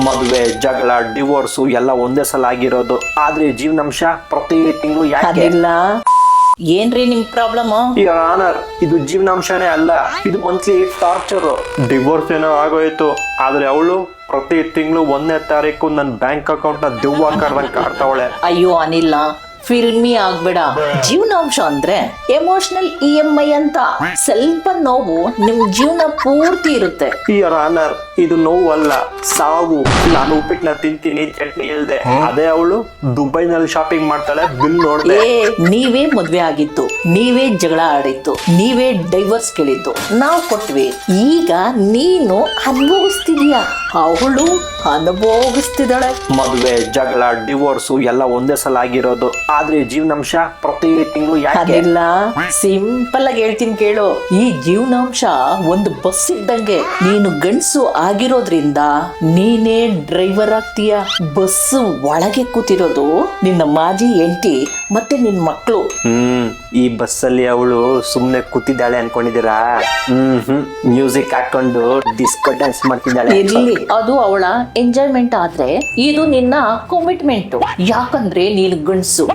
ಮದುವೆ ಜಗಳ ಡಿವೋರ್ಸು ಎಲ್ಲ ಒಂದೇ ಸಲ ಆಗಿರೋದು. ಆದ್ರೆ ಜೀವನಾಂಶ ಪ್ರತಿ ತಿಂಗಳು ಯಾಕೆ? ಅದಿಲ್ಲ. ಏನ್ರಿ ನಿಮ್ ಪ್ರಾಬ್ಲಮ್? ಯುವರ್ ಆನರ್, ಇದು ಜೀವನಾಂಶನೇ ಅಲ್ಲ, ಇದು ಮಂತ್ಲಿ ಟಾರ್ಚರ್. ಡಿವೋರ್ಸ್ ಏನೋ ಆಗೋಯ್ತು, ಆದ್ರೆ ಅವಳು ಪ್ರತಿ ತಿಂಗಳು 1ನೇ ತಾರೀಕು ನನ್ನ ಬ್ಯಾಂಕ್ ಅಕೌಂಟ್ ನ ದೆವ್ವ ಕಾಡ್ದಂಗ್ ಕಾಡ್ತಾವಳೆ. ಅಯ್ಯೋ ಅನಿಲ್ಲ, ಫಿಲ್ಮಿ ಆಗ್ಬೇಡ. ಜೀವನಾಂಶ ಅಂದ್ರೆ ಎಮೋಷನಲ್ EMI ಅಂತ. ಸ್ವಲ್ಪ ನೋವು ನಿಮ್ ಜೀವನ ಪೂರ್ತಿ ಇರುತ್ತೆ. ಯುವರ್ ಆನರ್, ಇದು ನೋವು ಅಲ್ಲ, ಸಾವು. ನಾನು ಉಪ್ಪಿಟ್ಟನ್ನ ತಿಂತೀನಿ, ಚಟ್ನಿ ಇಲ್ದೆ. ಅದೇ ಅವಳು ದುಬೈನಲ್ಲಿ ಶಾಪಿಂಗ್ ಮಾಡ್ತಾಳೆ, ಬಿಲ್ ನೋಡ್ದೆ. ನೀವೇ ಮದ್ವೆ ಆಗಿತ್ತು, ನೀವೇ ಜಗಳ ಆಡಿತ್ತು, ನೀವೇ ಡೈವರ್ಸ್ ಕೇಳಿದ್ದು, ನಾವು ಕೊಟ್ವಿ. ಈಗ ನೀನು ಅನುಭವಿಸ್ತಿದೀಯ, ಅವಳು ಅನುಭವಿಸ್ತಿದ್ದಾಳೆ. ಮದುವೆ ಜಗಳ ಡಿವೋರ್ಸು ಎಲ್ಲ ಒಂದೇ ಸಲ ಆಗಿರೋದು, ಆದ್ರೆ ಜೀವನಾಂಶ ಪ್ರತಿ ತಿಂಗಳು ಯಾಕೆ? ಅದಿಲ್ಲ. ಸಿಂಪಲ್ ಆಗಿ ಹೇಳ್ತೀನಿ ಕೇಳು. ಈ ಜೀವನಾಂಶ ಒಂದು ಬಸ್ ಇದ್ದಂಗೆ. ನೀನು ಗಂಡ್ಸು ಆಗಿರೋದ್ರಿಂದ ನೀನೇ ಡ್ರೈವರ್ ಆಗ್ತೀಯ. ಬಸ್ ಒಳಗೆ ಕೂತಿರೋದು ನಿನ್ನ ಮಾಜಿ ಹೆಂಡತಿ ಮತ್ತೆ ನಿನ್ ಮಕ್ಕಳು. ಈ ಬಸ್ಸಲ್ಲಿ ಅವಳು ಸುಮ್ನೆ ಕೂತಿದ್ದಾಳೆ ಅನ್ಕೊಂಡಿದ್ದೀರಾ? ಮ್ಯೂಸಿಕ್ ಹಾಕೊಂಡು ಡಿಸ್ಕೋ ಡ್ಯಾನ್ಸ್ ಮಾಡ್ತಿದ್ದಾಳೆ. ಇರ್ಲಿ, ಅದು ಅವಳ ಎಂಜಾಯ್ಮೆಂಟ್. ಆದ್ರೆ ಇದು ನಿನ್ನ ಕಮಿಟ್ಮೆಂಟ್. ಯಾಕಂದ್ರೆ ನೀನು ಗಂಡ್ಸು.